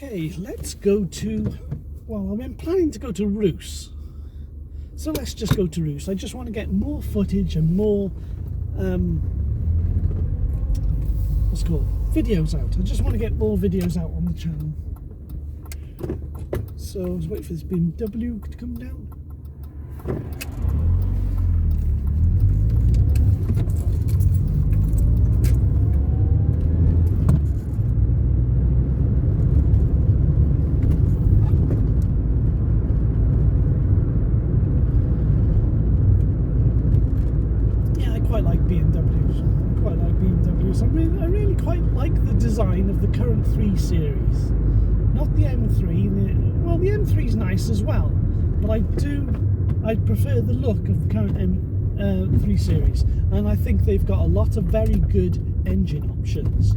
Okay, let's go to, well, I've been planning to go to Rhoose. So let's just go to Rhoose. I just want to get more footage and more, what's it called, videos out. I just want to get more videos out on the channel. So I was waiting for this BMW to come down. I really quite like the design of the current 3 Series. Not the M3. Well, the M3 is nice as well, but I prefer the look of the current 3 Series, and I think they've got a lot of very good engine options.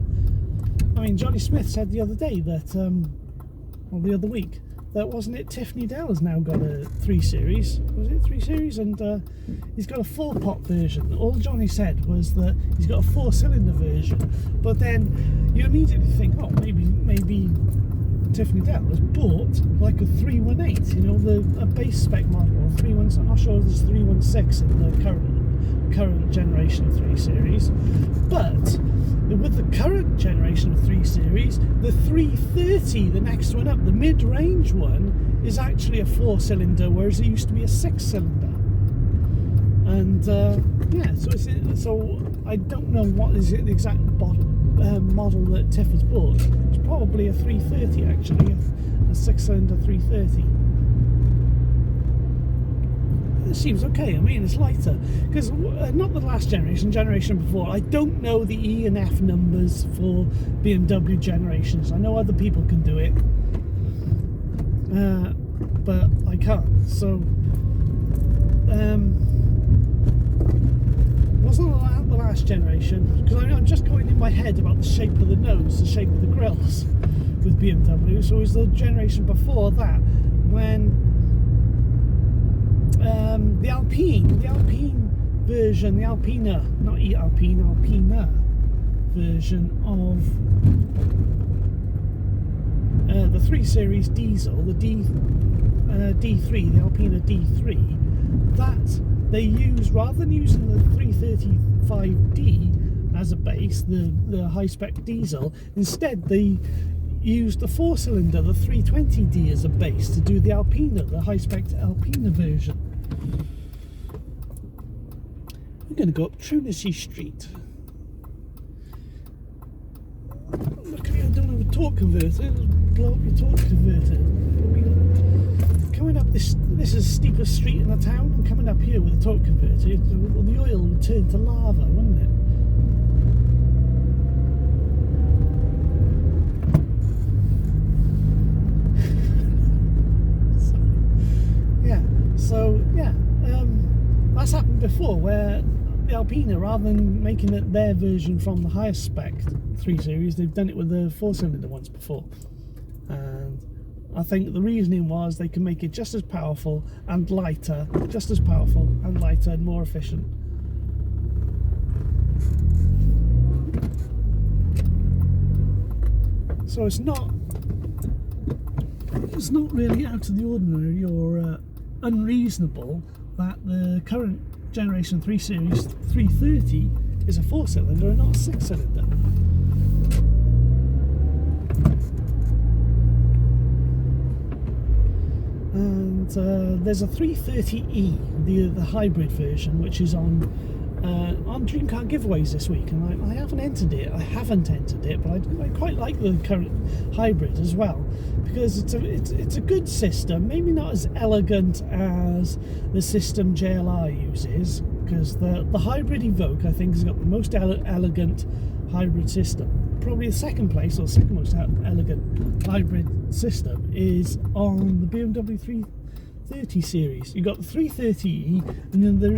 I mean, Johnny Smith said the other day that, well, the other week, that wasn't it Tiffany Dell has now got a 3 Series. Was it 3 Series? And he's got a 4-pot version. All Johnny said was that he's got a 4-cylinder version. But then you immediately think, oh, maybe Tiffany Dell has bought like a 318, you know, a base spec model, or 316. I'm not sure if there's 316 in the current generation of 3 Series. But with the current generation of 3 Series, the 330, the next one up, the mid-range one, is actually a 4-cylinder, whereas it used to be a 6-cylinder. And yeah, so I don't know what is the exact model that Tiff has bought. It's probably a 330 actually, a 6-cylinder 330. It seems okay. I mean, it's lighter because not the last generation before. I don't know the E and F numbers for BMW generations. I know other people can do it, but I can't. So wasn't the last generation, because I'm just going in my head about the shape of the nose, the shape of the grills with BMW. So it was the generation before that when the Alpine version, the Alpina, not E-Alpine, Alpina version of the 3 Series diesel, the D3, the Alpina D3, that they use, rather than using the 335D as a base, the high-spec diesel, instead they used the 4-cylinder, the 320D, as a base to do the Alpina, the high-spec Alpina version. We're going to go up Trinity Street. Luckily I don't have a torque converter. It'll blow up your torque converter. Coming up this is the steepest street in the town, and coming up here with a torque converter, the oil would turn to lava, wouldn't it? So yeah, that's happened before, where the Alpina, rather than making it their version from the highest spec 3 Series, they've done it with the 4-cylinder ones before. And I think the reasoning was they can make it just as powerful and lighter, and more efficient. So it's not really out of the ordinary or unreasonable that the current generation 3 Series 330 is a 4-cylinder and not a 6-cylinder. And there's a 330E, the hybrid version, which is on Dream Car giveaways this week, and I haven't entered it, but I quite like the current hybrid as well, because it's a good system. Maybe not as elegant as the system JLR uses, because the hybrid Evoque, I think, has got the most elegant hybrid system. Probably the second most elegant hybrid system is on the BMW 330 series. You've got the 330E, and then there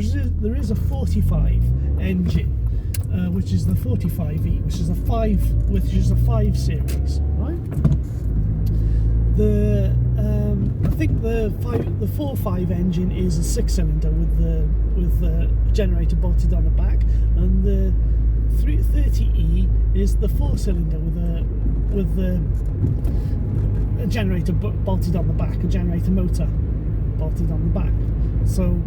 is a 45 engine, which is the 45E, which is a 5 series, right? I think the 4.5 engine is a 6-cylinder with the generator bolted on the back, and the 330E is the 4-cylinder with the generator bolted on the back, a generator motor bolted on the back. So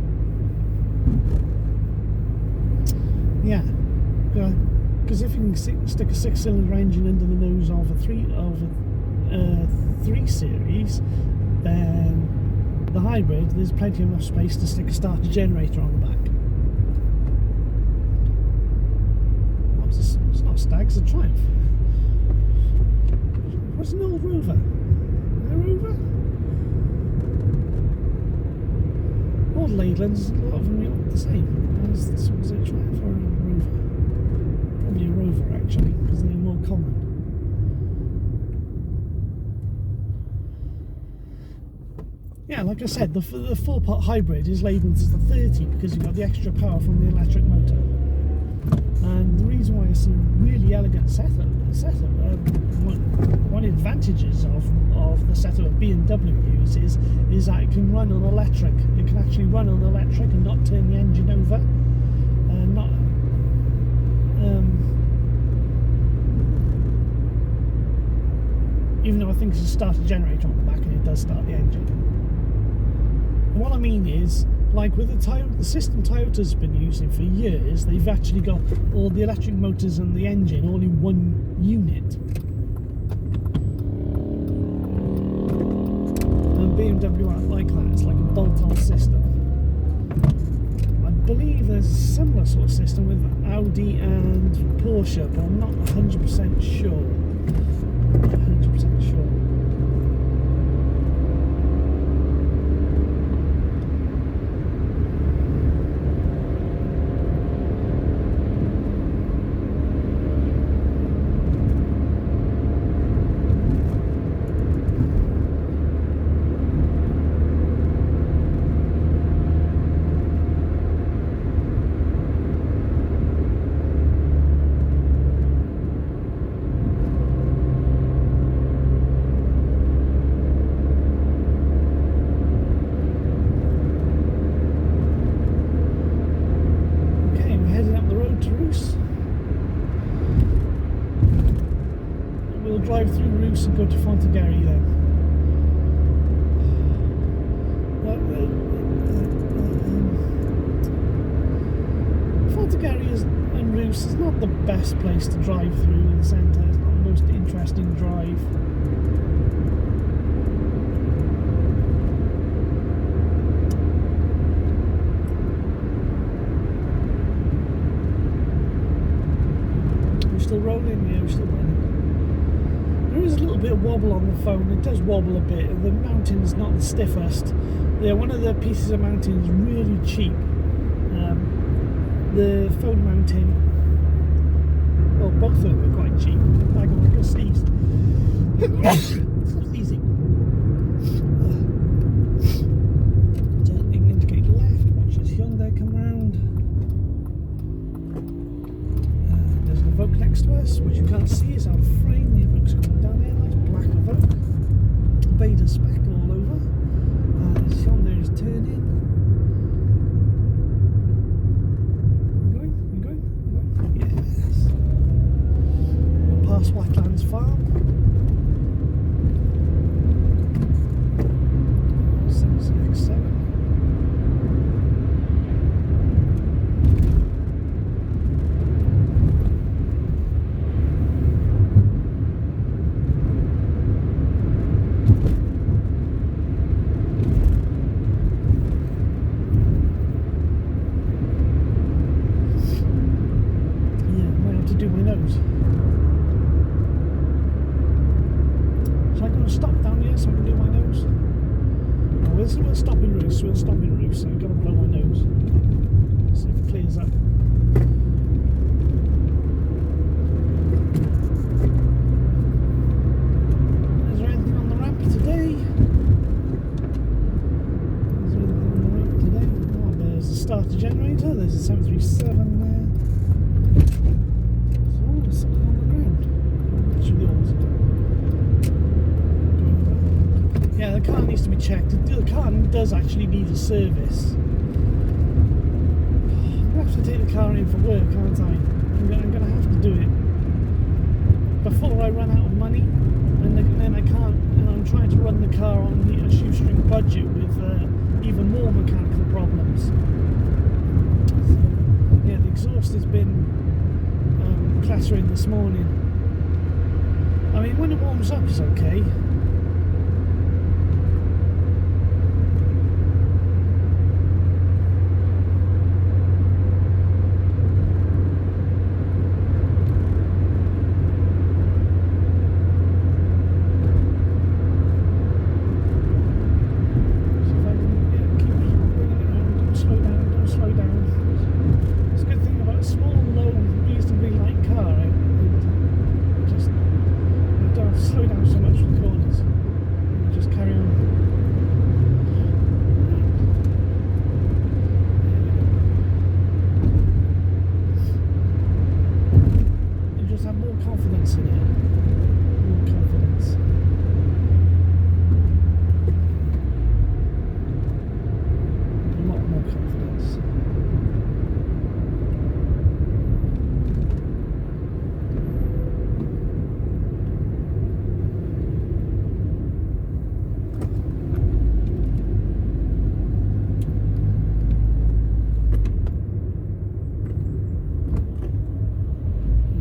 yeah, because if you can stick a 6-cylinder engine under the nose of a 3 series, then the hybrid, there's plenty enough space to stick a starter generator on the back. It's not a Stag, it's a Triumph. What's an old Rover? A Rover? Old Leylands, a lot of them are the same. Was it a Triumph or a Rover? Probably a Rover actually, because they're more common. Yeah, like I said, the 4-pot hybrid is labelled as the 30 because you've got the extra power from the electric motor. And the reason why it's a really elegant setup, one of the advantages of the setup of BMWs is that it can run on electric. It can actually run on electric and not turn the engine over. Even though I think it's a starter generator on the back and it does start the engine. And what I mean is, like with the system Toyota's been using for years, they've actually got all the electric motors and the engine all in one unit. And BMW aren't like that, it's like a bolt-on system. I believe there's a similar sort of system with Audi and Porsche, but I'm not 100% sure. Not 100% sure. Rhoose. We'll drive through Rhoose and go to Fontegary then. Fontegary and Rhoose is not the best place to drive through in the centre. It's not the most interesting drive. Still rolling? Yeah, we're still running. There is a little bit of wobble on the phone. It does wobble a bit. The mounting's not the stiffest. Yeah, one of the pieces of mounting is really cheap. The phone mounting, well, both of them are quite cheap. I go sneeze. Stop sneezing. Turning indicate left. Watch this Hyundai come round. Evoque next to us, which you can't see is out of frame. The Evoque's coming down here, nice black Evoque. Beta spec all over. This Hyundai is turning. You going? Yes. We'll pass Wetlands Farm. 767. Do my nose. So I'm going to stop down here so I can do my nose. No, we'll stop in Rhoose. So I've got to blow my nose. See if it clears up. Is there anything on the ramp today? Oh, there's the starter generator. There's a 737 there. Something on the ground. Yeah, the car needs to be checked. The car does actually need a service. I'm going to have to take the car in for work, aren't I? I'm going to have to do it before I run out of money, and then I can't. And I'm trying to car on a shoestring budget with even more mechanical problems. So, yeah, the exhaust has been clattering this morning. I mean, when it warms up, it's okay.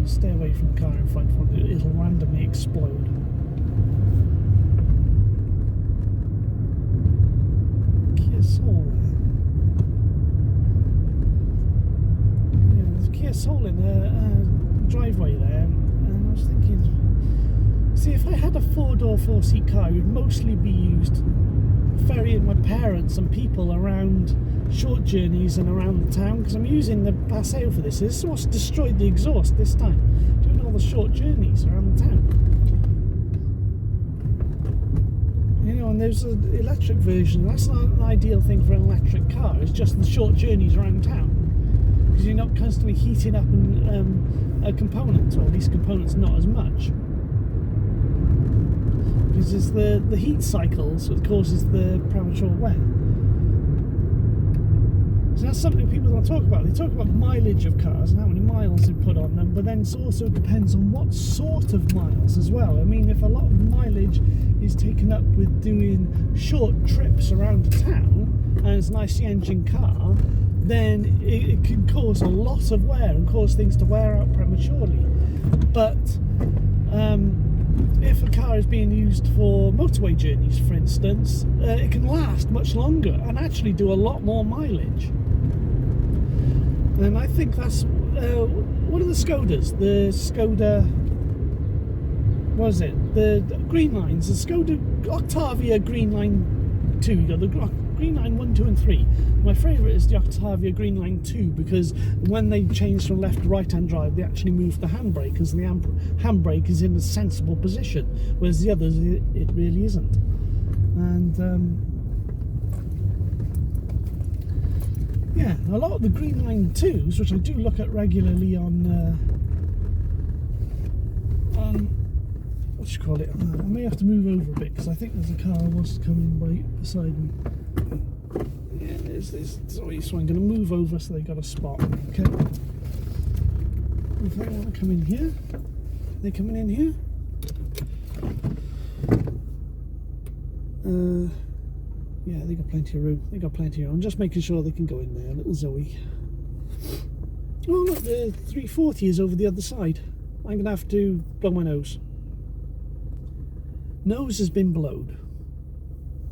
Stay away from the car in front, it'll randomly explode. Kia Soul there. Yeah, there's a Kia Soul in the driveway there, and I was thinking, see, if I had a 4-door, 4-seat car, it would mostly be used ferrying my parents and people around short journeys and around the town, because I'm using the Paseo for this. This is what's destroyed the exhaust this time, doing all the short journeys around the town. You know, and there's an electric version. That's not an ideal thing for an electric car. It's just the short journeys around town, because you're not constantly heating up components, or at least components not as much. Because it's the heat cycles that causes the premature wear. So that's something people don't talk about. They talk about mileage of cars and how many miles they put on them, but then it also depends on what sort of miles as well. I mean, if a lot of mileage is taken up with doing short trips around the town and it's an IC engine car, then it can cause a lot of wear and cause things to wear out prematurely. But if a car is being used for motorway journeys, for instance, it can last much longer and actually do a lot more mileage. And I think that's one of the Skodas, the Skoda, what is it, the Green Lines, the Skoda Octavia Green Line 2, you got the Green Line 1, 2 and 3. My favourite is the Octavia Green Line 2, because when they changed from left to right hand drive, they actually moved the handbrake, because the handbrake is in a sensible position, whereas the others it really isn't. And yeah, a lot of the Green Line 2s, which I do look at regularly on what do you call it? I may have to move over a bit, because I think there's a car was coming right beside me. Yeah, so I'm going to move over so they got a spot. Okay. If they want to come in here, they coming in here. Yeah, they got plenty of room. They got plenty of room. I'm just making sure they can go in there. Little Zoe. Oh look, the 340 is over the other side. I'm going to have to blow my nose. Nose has been blowed.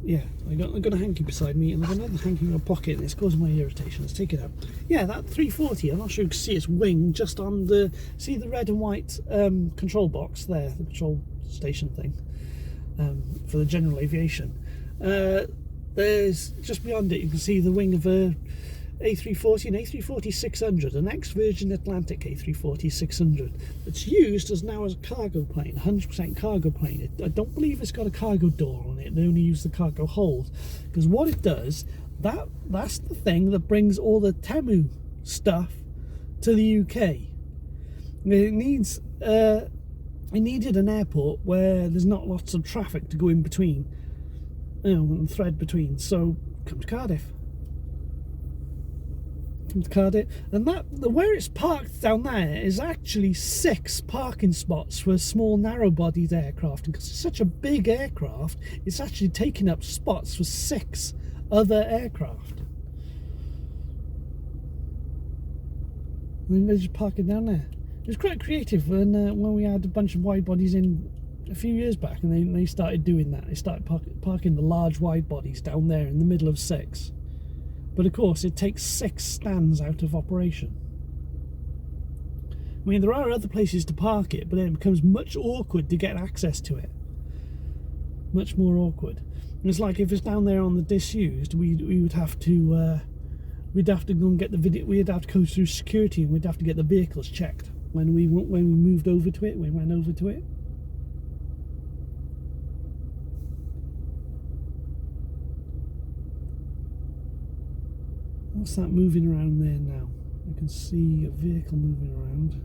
Yeah, I got a hanky beside me, and I've got another hanky in my pocket, and it's causing my irritation. Let's take it out. Yeah, that 340, I'm not sure you can see its wing just on the, see the red and white control box there, the control station thing for the general aviation. There's, just beyond it, you can see the wing of a A340 and A340-600, an ex-Virgin Atlantic A340-600 that's used as now as a cargo plane, 100% cargo plane. I don't believe it's got a cargo door on it. They only use the cargo hold, because what it does, that's the thing that brings all the Temu stuff to the UK. It needs it needed an airport where there's not lots of traffic to go in between, you know, and thread between. So come to Cardiff. Card it, and that where it's parked down there is actually 6 parking spots for a small narrow-bodied aircraft. And because it's such a big aircraft, it's actually taking up spots for 6 other aircraft. And they're just parking down there. It was quite creative when we had a bunch of wide bodies in a few years back, and they started doing that. They started parking the large wide bodies down there in the middle of 6. But of course, it takes 6 stands out of operation. I mean, there are other places to park it, but then it becomes much awkward to get access to it. Much more awkward. And it's like if it's down there on the disused, we would have to we'd have to go and get the video. We'd have to go through security, and we'd have to get the vehicles checked when we moved over to it. We went over to it. What's that moving around there now? I can see a vehicle moving around.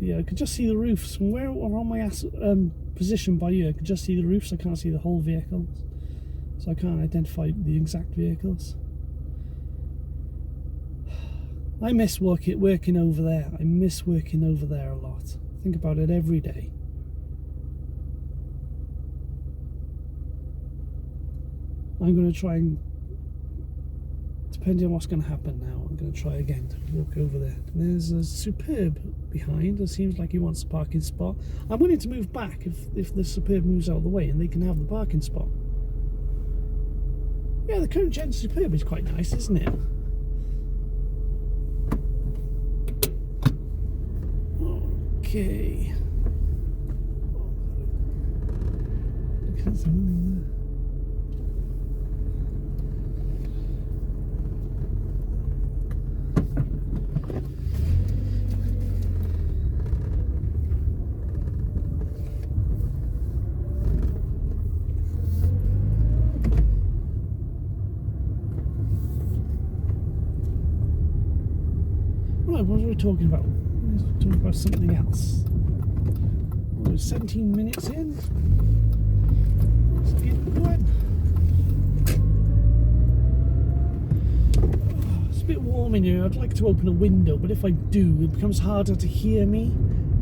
Yeah, I could just see the roofs. From where on my position by you, I could just see the roofs. I can't see the whole vehicle, so I can't identify the exact vehicles. I miss working over there. I miss working over there a lot. I think about it every day. I'm going to try and, depending on what's going to happen now, I'm going to try again to walk over there. There's a Superb behind. It seems like he wants a parking spot. I'm willing to move back if the Superb moves out of the way and they can have the parking spot. Yeah, the current gen Superb is quite nice, isn't it? Okay. Look at someone in there. Right, what were we talking about? We were talking about something else. We're 17 minutes in. Let's get going. Oh, it's a bit warm in here. I'd like to open a window, but if I do, it becomes harder to hear me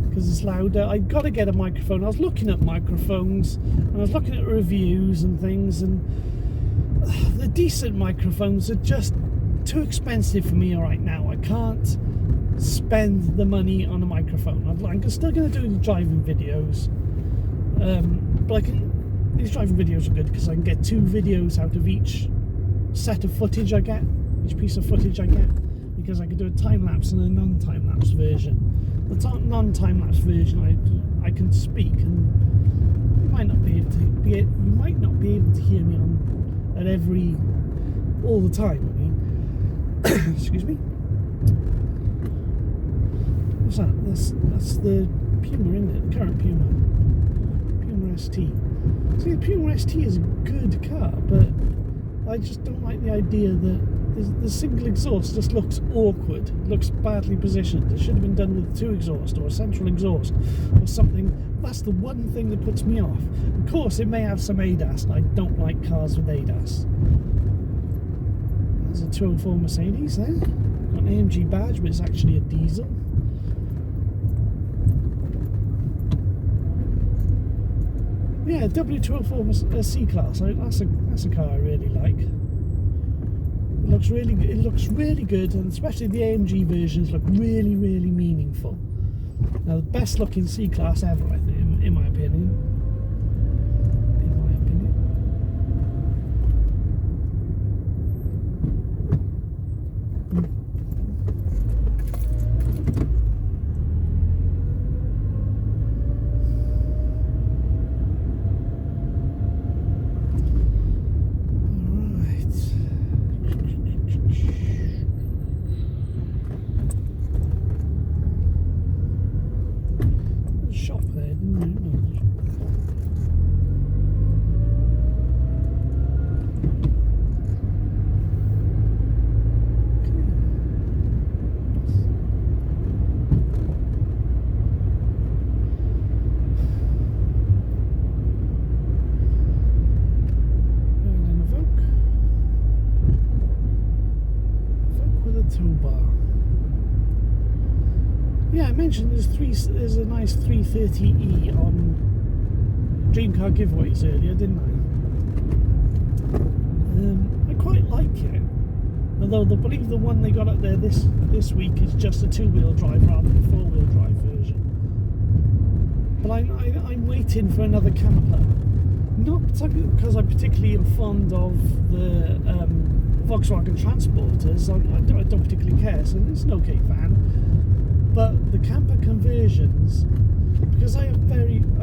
because it's louder. I've got to get a microphone. I was looking at microphones and I was looking at reviews and things, and the decent microphones are just too expensive for me right now. I can't spend the money on a microphone. I'm still going to do the driving videos, but these driving videos are good because I can get 2 videos out of each set of footage I get, each piece of footage I get, because I can do a time-lapse and a non-time-lapse version. The non-time-lapse version I can speak, and you might not be able to hear me all the time. I mean, excuse me. What's that? That's the Puma, isn't it? The current Puma ST. See, the Puma ST is a good car, but I just don't like the idea that the single exhaust just looks awkward. It looks badly positioned. It should have been done with 2 exhausts or a central exhaust or something. That's the one thing that puts me off. Of course, it may have some ADAS, and I don't like cars with ADAS. There's a 204 Mercedes there. Got an AMG badge, but it's actually a diesel. Yeah, W204 C-Class. That's a car I really like. It looks really good, and especially the AMG versions look really meaningful. Now, the best looking C-Class ever, I think, in my opinion. Shop there, didn't it? No. mentioned there's a nice 330e on Dream Car giveaways earlier, didn't I? I quite like it. Although I believe the one they got up there this week is just a two-wheel drive rather than a four-wheel drive version. But I'm waiting for another camper. Not because I particularly am fond of the Volkswagen Transporters. I don't particularly care, so it's an okay van. But the camper conversions, because I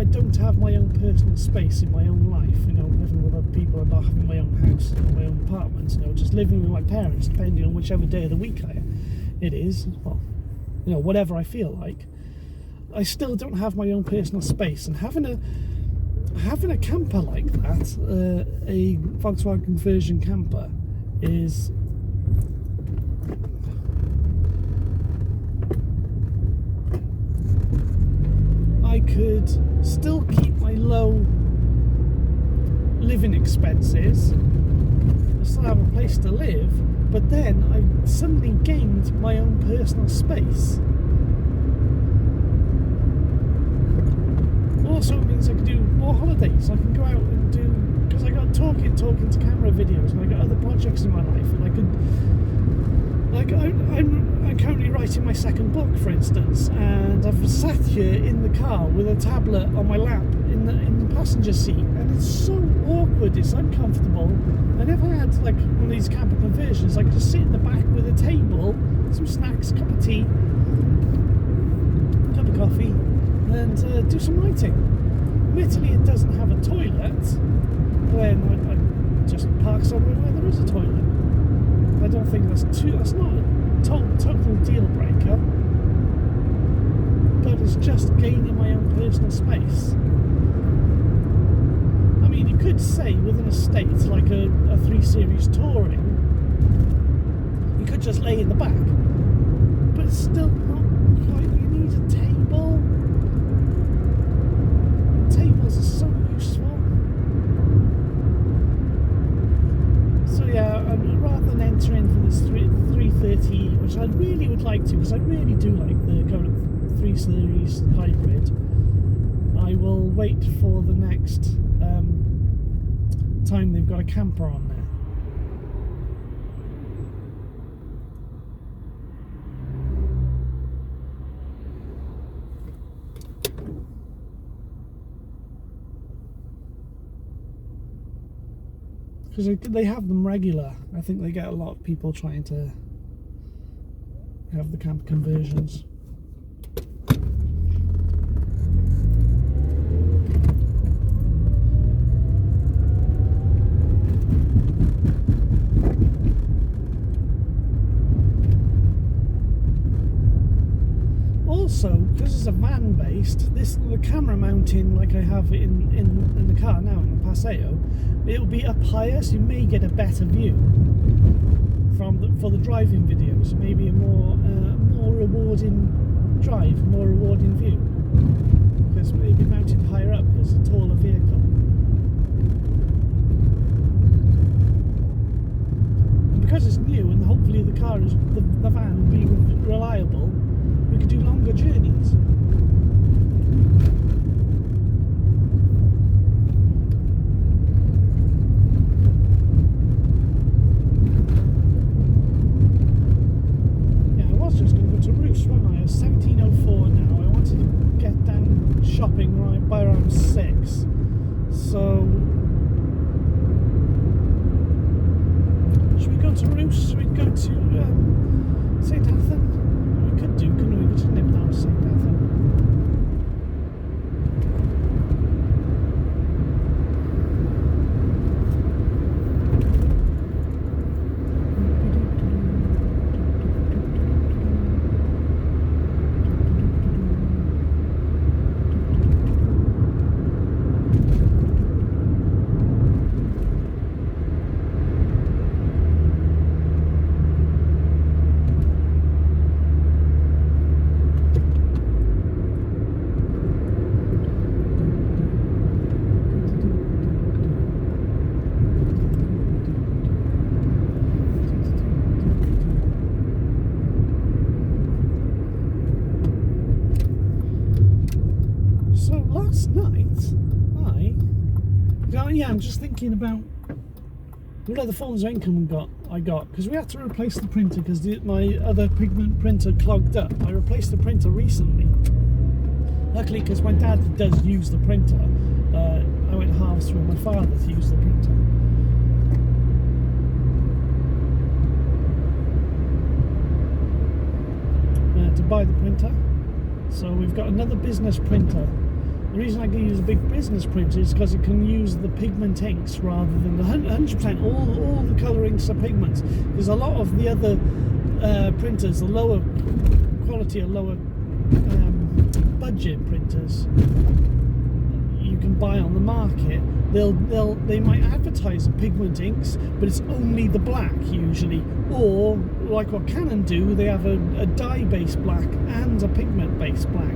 don't have my own personal space in my own life, you know, living with other people and not having my own house or my own apartment, you know, just living with my parents, depending on whichever day of the week it is, well, you know, whatever I feel like. I still don't have my own personal space, and having a camper like that, a Volkswagen conversion camper, is I could still keep my low living expenses, I still have a place to live, but then I suddenly gained my own personal space. Also, it means I can do more holidays. I can go out and do, because I got talking to camera videos, and I got other projects in my life, and I could, like, I'm currently writing my second book, for instance, and I've sat here in the car with a tablet on my lap in the passenger seat, and it's so awkward, it's uncomfortable. And if I had like one of these camper conversions, I could just sit in the back with a table, some snacks, cup of tea, cup of coffee, and do some writing. Admittedly, it doesn't have a toilet, when I just park somewhere where there is a toilet. I don't think that's not a total deal breaker, but it's just gaining my own personal space. I mean, you could say with an estate like a 3 Series Touring, you could just lay in the back, but it's still not quite. You need a table. Tables are so useful. So yeah, rather than entering for this 330, which I really would like to, because I really do like the current 3 Series hybrid, I will wait for the next time they've got a camper on there. Because they have them regular. I think they get a lot of people trying to have the camper conversions. Also, because it's a van based, the camera mounting like I have in the car now in the Paseo, it'll be up higher, so you may get a better view for the driving videos. Maybe a more rewarding drive, more rewarding view, because it'll be mounted higher up because it's a taller vehicle. And because it's new, and hopefully the van will be reliable, we could do longer journeys. Yeah, I was just going to go to Rhoose, wasn't I? It's 17:04 now. I wanted to get down shopping by around yeah, I'm just thinking about what other forms of income I got, because we had to replace the printer because my other pigment printer clogged up. I replaced the printer recently. Luckily, because my dad does use the printer, I went halves with my father to use the printer. To buy the printer. So we've got another business printer. The reason I can use a big business printer is because it can use the pigment inks rather than the 100%. All the colour inks are pigments. Because a lot of the other printers, the lower quality or lower budget printers you can buy on the market, they might advertise pigment inks, but it's only the black usually. Or like what Canon do, they have a dye-based black and a pigment-based black.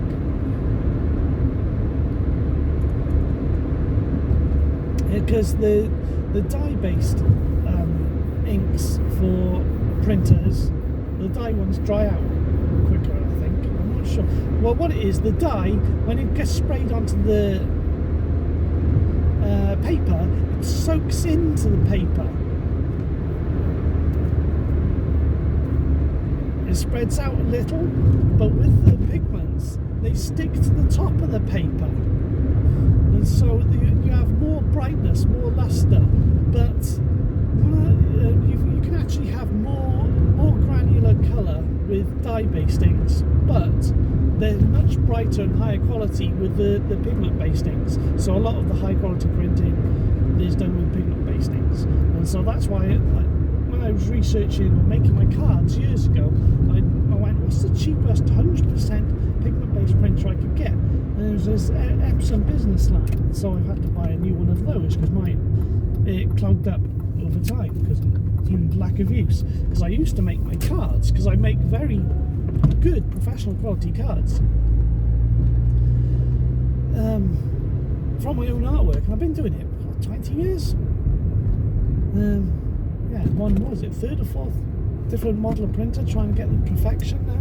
Because the dye-based inks for printers, the dye ones dry out quicker, I think. I'm not sure. Well, what it is, the dye, when it gets sprayed onto the paper, it soaks into the paper. It spreads out a little, but with the pigments, they stick to the top of the paper. And so you have more brightness, more luster, but you can actually have more granular colour with dye-based inks, but they're much brighter and higher quality with the pigment-based inks. So a lot of the high-quality printing is done with pigment-based inks, and so that's why when I was researching making my cards years ago, I went, what's the cheapest 100% pigment-based printer I could get? And it was this Epson Business Line, so I've had to buy a new one of those because it clogged up over time because of lack of use. Because I used to make my cards, because I make very good professional quality cards from my own artwork, and I've been doing it for 20 years. Yeah, was it third or fourth different model of printer, trying to get the perfection now.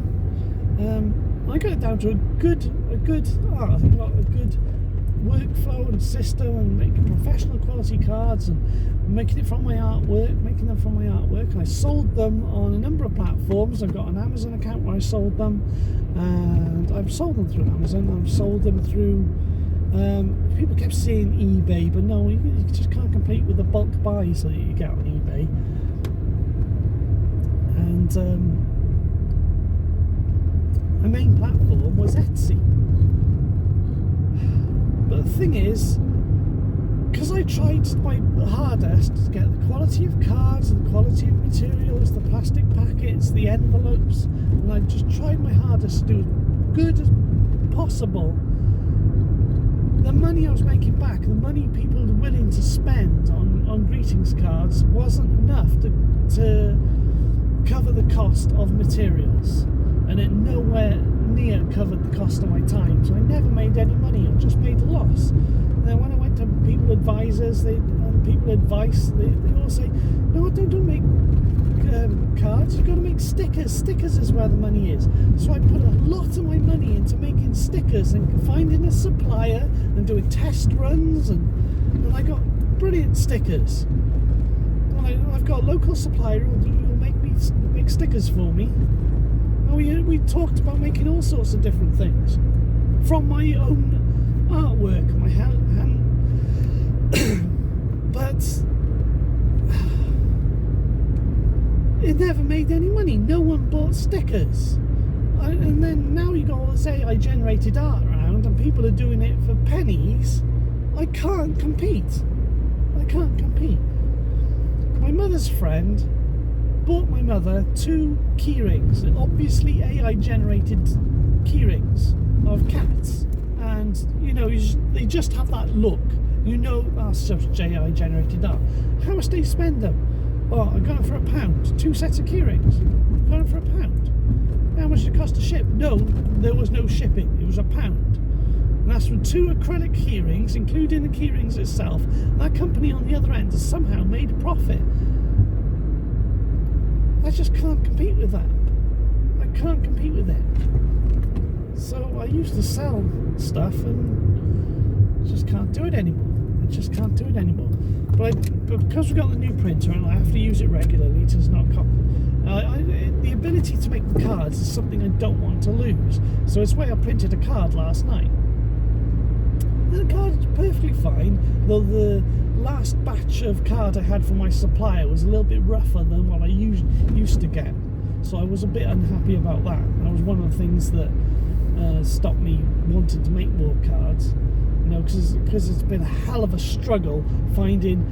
I got it down to a good art. I think I've got a good workflow and system, and making professional quality cards and making them from my artwork. And I sold them on a number of platforms. I've got an Amazon account where I sold them, and I've sold them through Amazon. I've sold them through people kept saying eBay, but no, you just can't compete with the bulk buys that you get on eBay. And my main platform was Etsy. But the thing is, because I tried my hardest to get the quality of cards, the quality of materials, the plastic packets, the envelopes, and I just tried my hardest to do as good as possible, the money I was making back, the money people were willing to spend on greetings cards wasn't enough to cover the cost of materials, and it nowhere near covered the cost of my time. So I never made any money, I just made a loss. And then when I went to people advisors, people advice, they all say, no, don't make cards, you've got to make stickers. Stickers is where the money is. So I put a lot of my money into making stickers and finding a supplier and doing test runs, and I got brilliant stickers. And I've got a local supplier who'll make stickers for me. And we talked about making all sorts of different things from my own artwork, my hand but it never made any money. No one bought stickers. And then now you got all this AI generated art around, and people are doing it for pennies. I can't compete. My mother's friend bought my mother 2 keyrings, obviously AI generated keyrings of cats, and they just have that look. That's just AI generated art. How much do you spend them? Oh, I got them for £1. 2 sets of keyrings. Got them for £1. How much did it cost to ship? No, there was no shipping. It was £1. And that's for 2 acrylic keyrings, including the keyrings itself. That company on the other end has somehow made a profit. I just can't compete with that. I can't compete with it. So I used to sell stuff and just can't do it anymore. I just can't do it anymore. But because we've got the new printer and I have to use it regularly to not copy, the ability to make the cards is something I don't want to lose. So it's why I printed a card last night. And the card is perfectly fine, though the last batch of card I had from my supplier was a little bit rougher than what I used to get. So I was a bit unhappy about that. That was one of the things that stopped me wanting to make more cards. You know, because it's been a hell of a struggle finding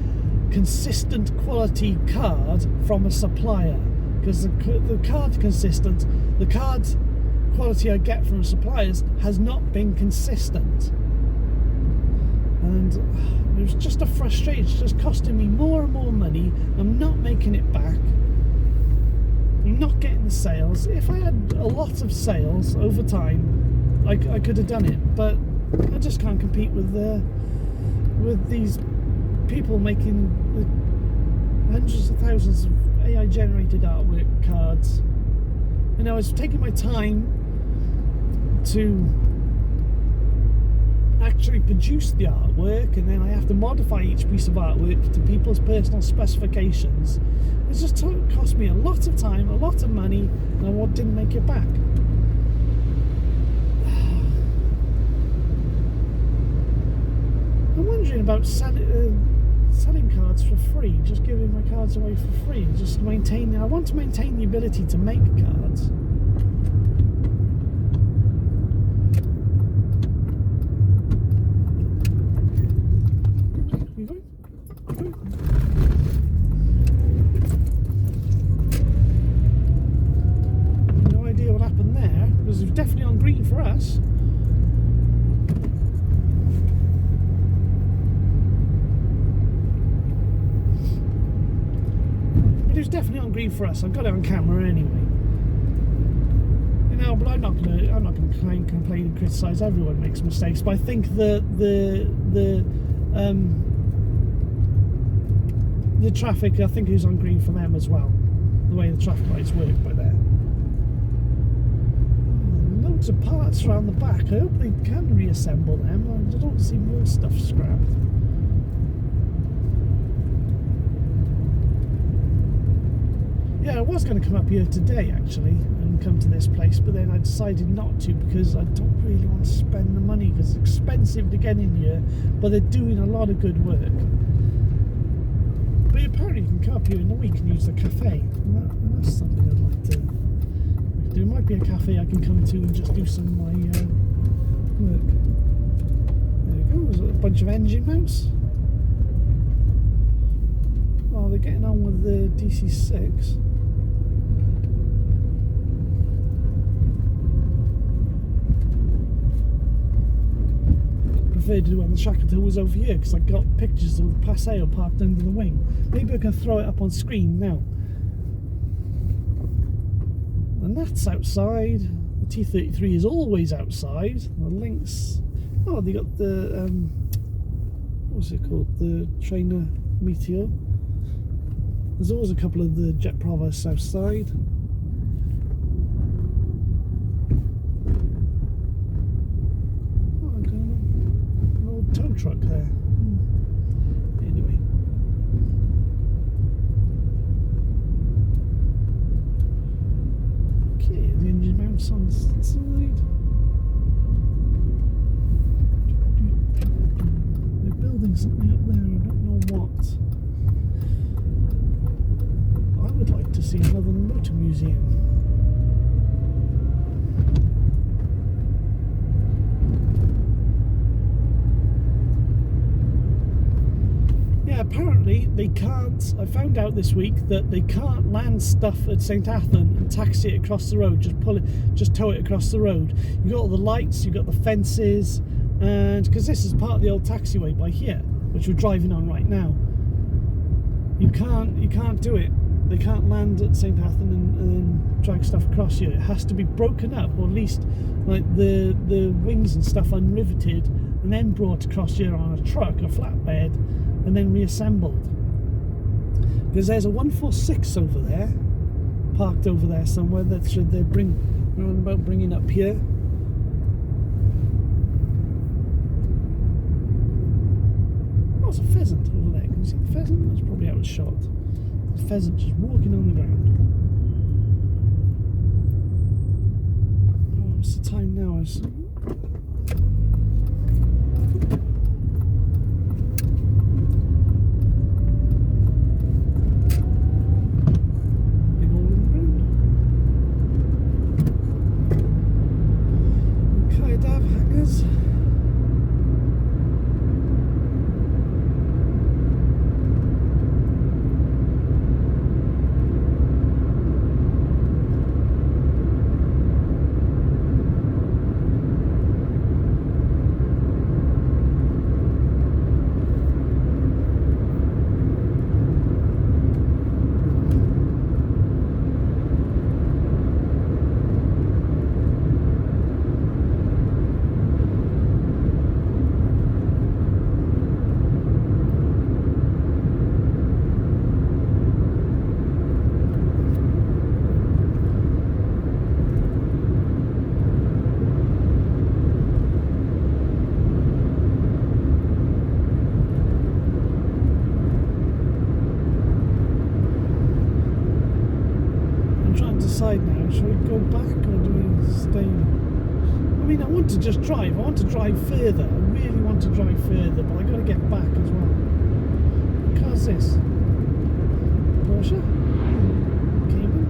consistent quality card from a supplier. Because the card quality I get from suppliers has not been consistent. And it was just a frustration. It's just costing me more and more money. I'm not making it back. I'm not getting the sales. If I had a lot of sales over time, I could have done it. But I just can't compete with these people making hundreds of thousands of AI generated artwork cards. And I was taking my time to actually produce the artwork, and then I have to modify each piece of artwork to people's personal specifications. It just cost me a lot of time, a lot of money, and I didn't make it back. I'm wondering about selling cards for free, just giving my cards away for free, just maintaining. I want to maintain the ability to make cards. No idea what happened there, because it was definitely on green for us. It was definitely on green for us. I've got it on camera anyway. You know, but I'm not gonna complain and criticise. Everyone makes mistakes, but I think the traffic, I think, is on green for them as well. The way the traffic lights work by there. Loads of parts around the back. I hope they can reassemble them. I don't see more stuff scrapped. Yeah, I was going to come up here today actually and come to this place, but then I decided not to because I don't really want to spend the money because it's expensive to get in here, but they're doing a lot of good work. But apparently you can come up here in the week and use the cafe. And that's something I'd like to do. There might be a cafe I can come to and just do some of my work. There we go, there's a bunch of engine mounts. Oh, they're getting on with the DC6. I preferred to do it when the Shackleton was over here because I got pictures of the Paseo parked under the wing. Maybe I can throw it up on screen now. And that's outside. The T33 is always outside. The Lynx. Oh, they got the what's it called? The Trainer Meteor. There's always a couple of the Jet Provosts outside. Oh, I've got an old tow truck there. Anyway. Okay, the engine mounts on the side. They're building something up there, I don't know what. I would like to see another motor museum. Yeah, apparently they can't. I found out this week that they can't land stuff at St Athan and taxi it across the road. Just tow it across the road. You got all the lights, you got the fences, and because this is part of the old taxiway by here, which we're driving on right now. You can't do it. They can't land at St Athan and drag stuff across here. It has to be broken up, or at least like the wings and stuff unriveted and then brought across here on a truck, a flatbed, and then reassembled. Because there's a 146 over there, parked over there somewhere that they're about bringing up here. Oh, it's a pheasant over there. Can you see the pheasant? That's probably out of shot. The pheasant just walking on the ground. Oh, what's the time now? It's big hole in the ground. Kaidab hangers. Decide now, shall we go back or do we stay? I mean, I want to just drive. I want to drive further. I really want to drive further, but I got to get back as well. What car's this? Porsche? Cayman?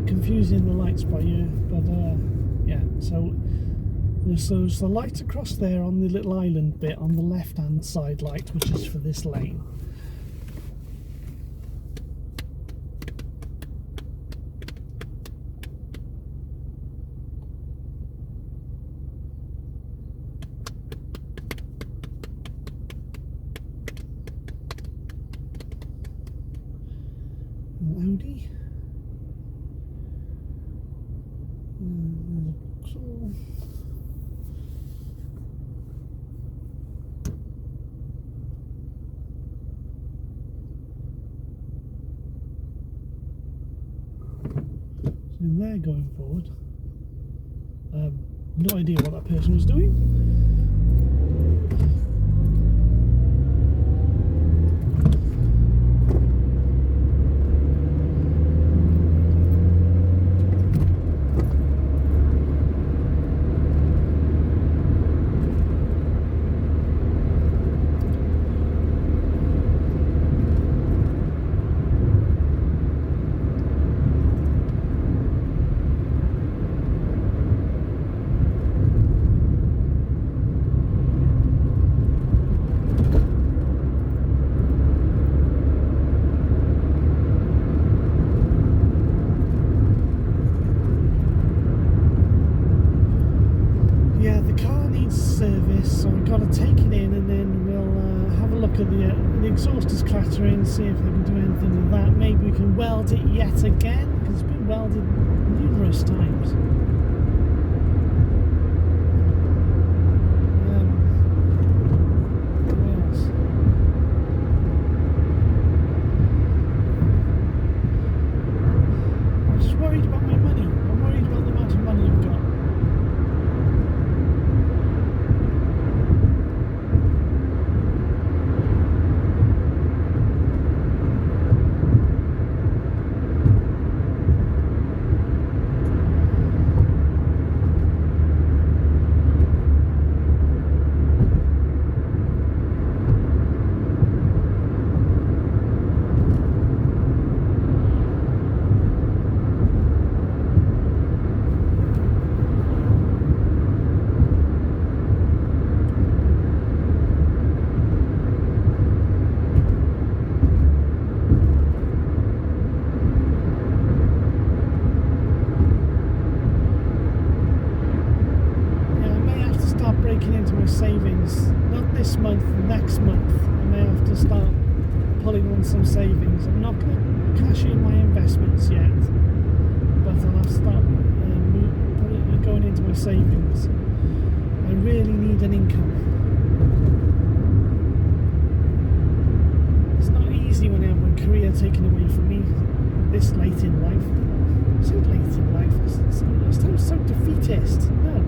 Confusing the lights by you, but yeah, so there's the light across there on the little island bit on the left hand side light, which is for this lane. Audi. They're going forward. No idea what that person was doing. Service, so I've got to take it in and then we'll have a look at the exhaust is clattering, see if they can do anything with that. Maybe we can weld it yet again, because it's been welded numerous times. What else? I'm just worried about my money. I'm worried about the amount of money I've got. this month, next month, I may have to start pulling on some savings. I'm not going to cash in my investments yet, but I'll have to start going into my savings. I really need an income. It's not easy when I have my career taken away from me this late in life. So late in life, it sounds so defeatist. No.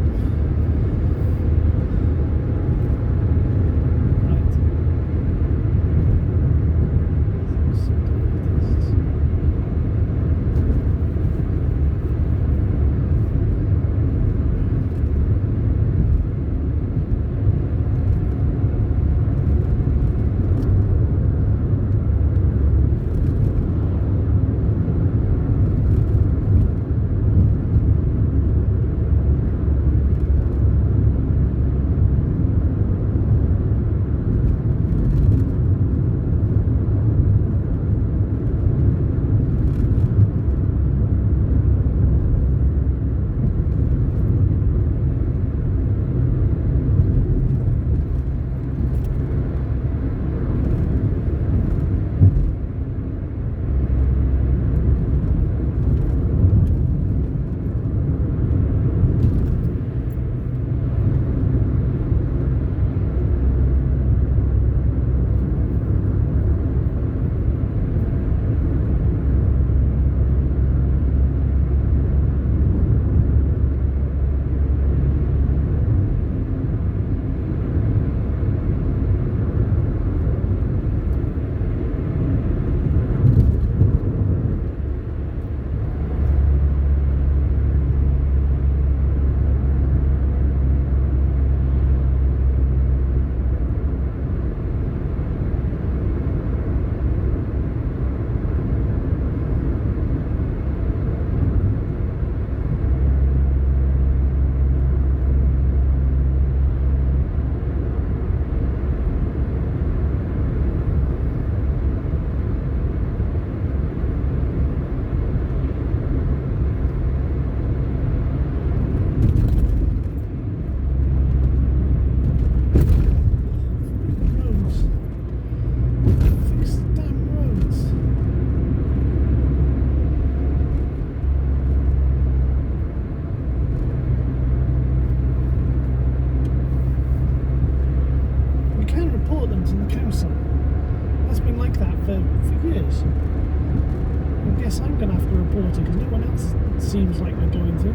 I'm going to have to report it because no one else seems like they're going to.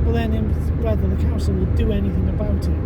But then whether the council will do anything about it.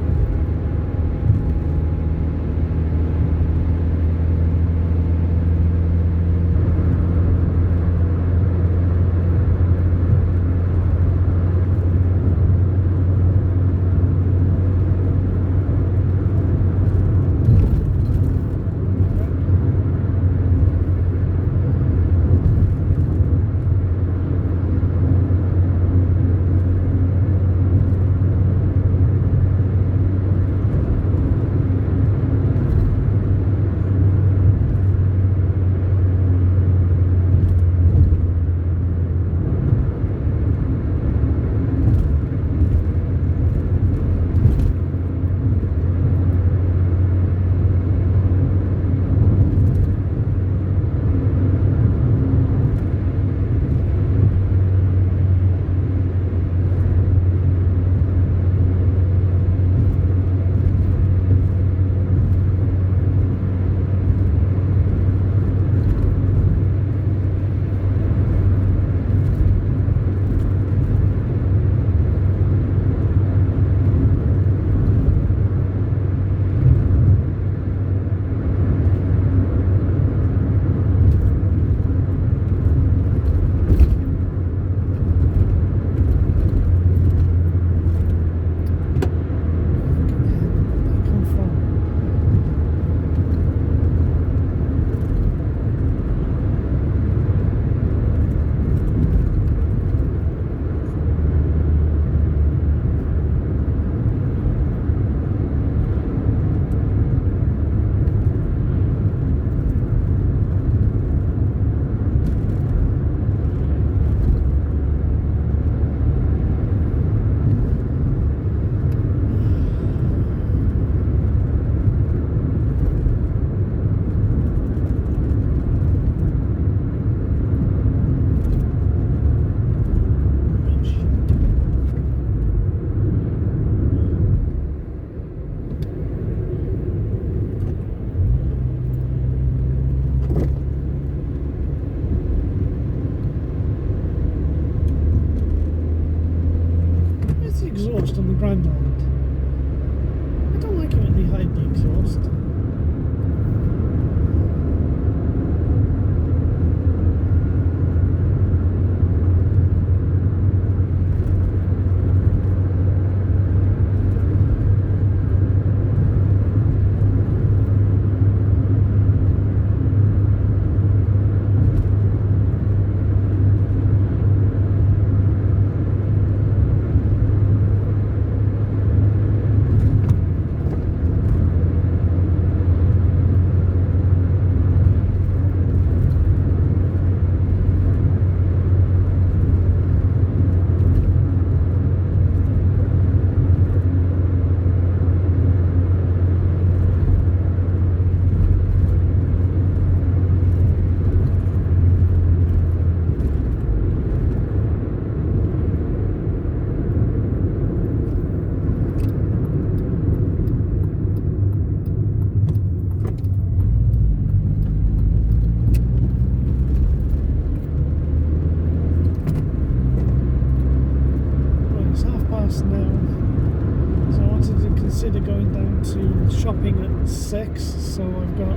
6, so I've got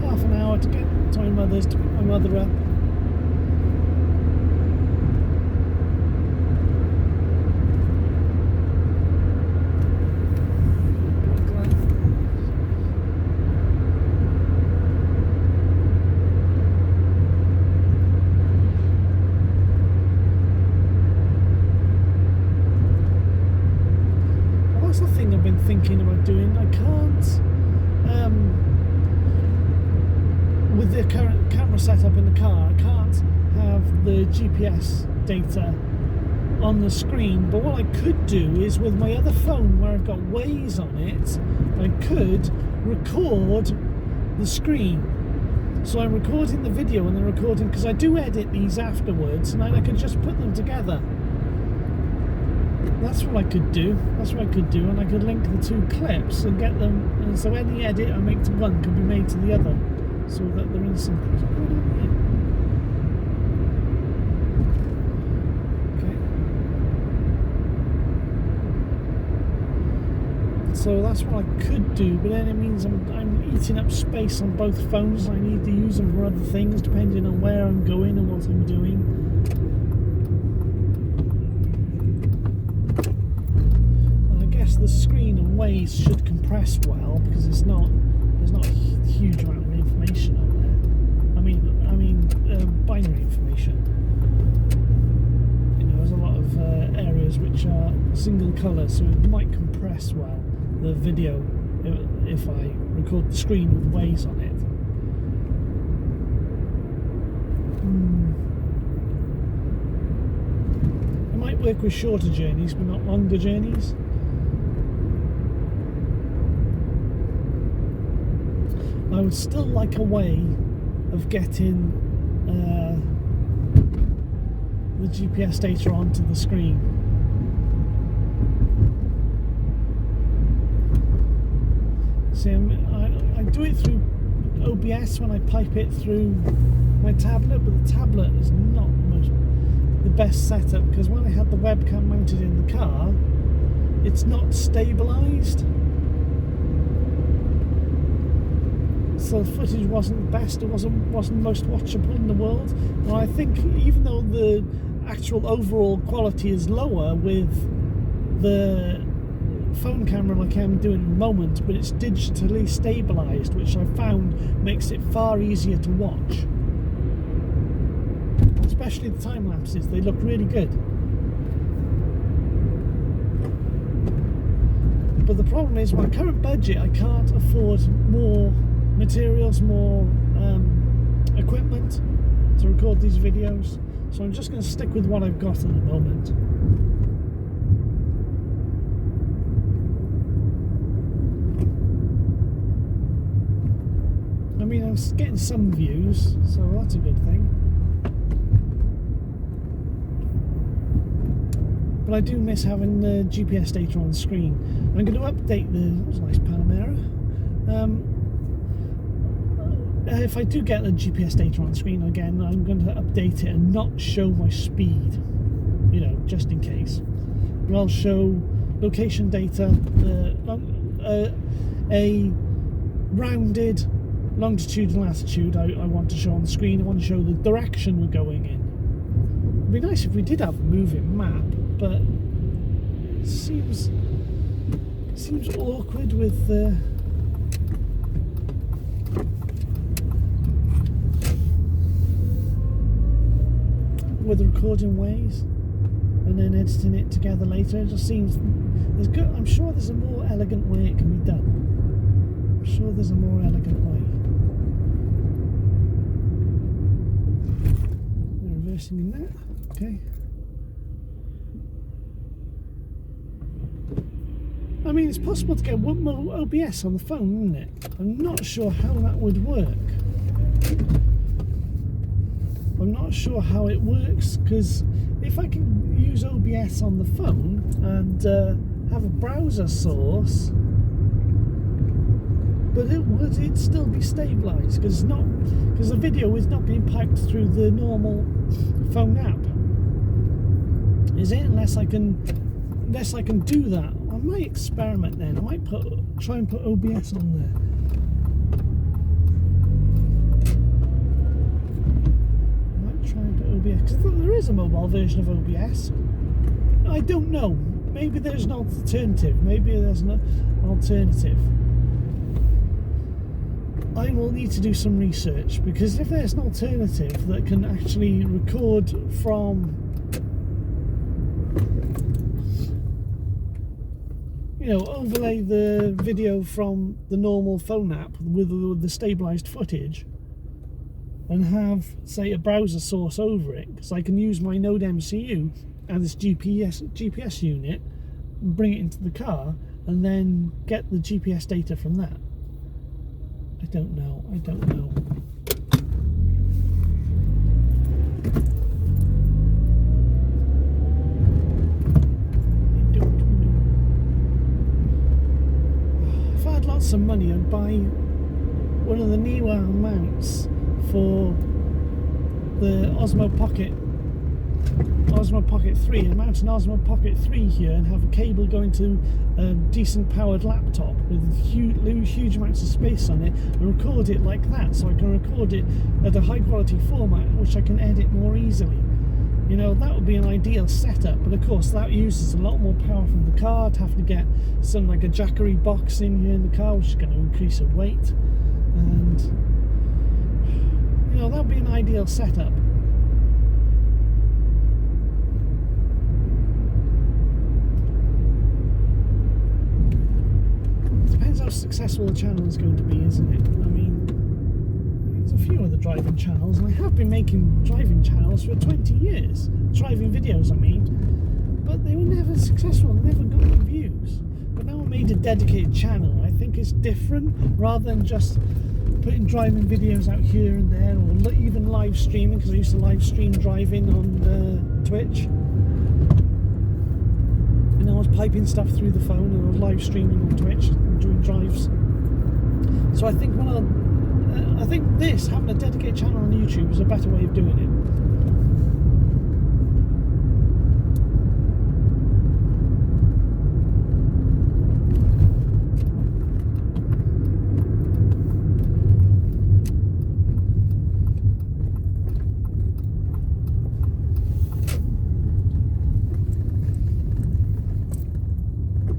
half an hour to get to my mother's to pick my mother up. That's the thing I've been thinking about doing. I can't, with the current camera setup in the car, I can't have the GPS data on the screen, but what I could do is with my other phone where I've got Waze on it, I could record the screen. So I'm recording the video and then recording, because I do edit these afterwards, and then I could just put them together. That's what I could do. And I could link the two clips and get them, and so any edit I make to one can be made to the other, so that they're in sync. Okay. So that's what I could do, but then it means I'm eating up space on both phones. I need to use them for other things depending on where I'm going and what I'm doing. The screen and Waze should compress well, because there's not a huge amount of information on there. I mean binary information. You know, there's a lot of areas which are single colour, so it might compress well the video if I record the screen with Waze on it. It might work with shorter journeys, but not longer journeys. I would still like a way of getting the GPS data onto the screen. See, I do it through OBS when I pipe it through my tablet, but the tablet is not the best setup, because when I had the webcam mounted in the car, it's not stabilised. So the footage wasn't the best, it wasn't most watchable in the world. And I think even though the actual overall quality is lower with the phone camera like I'm doing at the moment, but it's digitally stabilised, which I found makes it far easier to watch. Especially the time lapses, they look really good. But the problem is, my current budget, I can't afford more materials, more equipment to record these videos, so I'm just going to stick with what I've got at the moment. I mean, I'm getting some views, so that's a good thing. But I do miss having the GPS data on the screen. I'm going to update that was a nice Panamera. If I do get the GPS data on the screen again, I'm going to update it and not show my speed, you know, just in case. But I'll show location data, a rounded longitude and latitude I want to show on the screen. I want to show the direction we're going in. It'd be nice if we did have a moving map, but it seems awkward with recording Waze and then editing it together later. It just seems I'm sure there's a more elegant way it can be done. I'm sure there's a more elegant way. Reversing in that, okay. I mean, it's possible to get one more OBS on the phone, isn't it? I'm not sure how that would work. I'm not sure how it works, because if I can use OBS on the phone and have a browser source, but would it still be stabilised? Because the video is not being piped through the normal phone app, is it? Unless I can do that. I might experiment then. I might try and put OBS on there. is a mobile version of OBS. I don't know. Maybe there's an alternative. Maybe there's an alternative. I will need to do some research, because if there's an alternative that can actually record from, you know, overlay the video from the normal phone app with the stabilized footage and have, say, a browser source over it, because I can use my Node MCU and this GPS unit and bring it into the car and then get the GPS data from that. I don't know. I don't know. If I had lots of money, I'd buy one of the newer mounts for the Osmo Pocket 3, and mount an Osmo Pocket 3 here and have a cable going to a decent powered laptop with huge amounts of space on it, and record it like that, so I can record it at a high quality format which I can edit more easily. You know, that would be an ideal setup, but of course that uses a lot more power from the car. I'd have to get some, like a Jackery box in here in the car, which is going to increase the weight, and you know, that would be an ideal setup. Depends how successful the channel is going to be, isn't it? I mean, there's a few other driving channels, and I have been making driving channels for 20 years. Driving videos, I mean. But they were never successful, never got the views. But now I made a dedicated channel. I think it's different, rather than just putting driving videos out here and there, or even live streaming, because I used to live stream driving on Twitch. And I was piping stuff through the phone, and I was live streaming on Twitch and doing drives. So I think I think this, having a dedicated channel on YouTube, is a better way of doing it.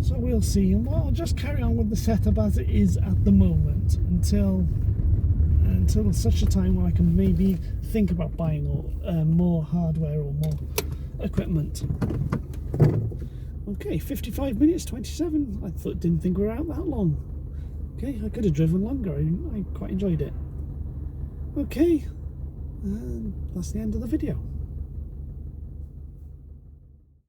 So we'll see, and I'll just carry on with the setup as it is at the moment until such a time when I can maybe think about buying more hardware or more equipment. Okay, 55 minutes 27. Didn't think we were out that long. Okay, I could have driven longer. I quite enjoyed it. Okay, and that's the end of the video.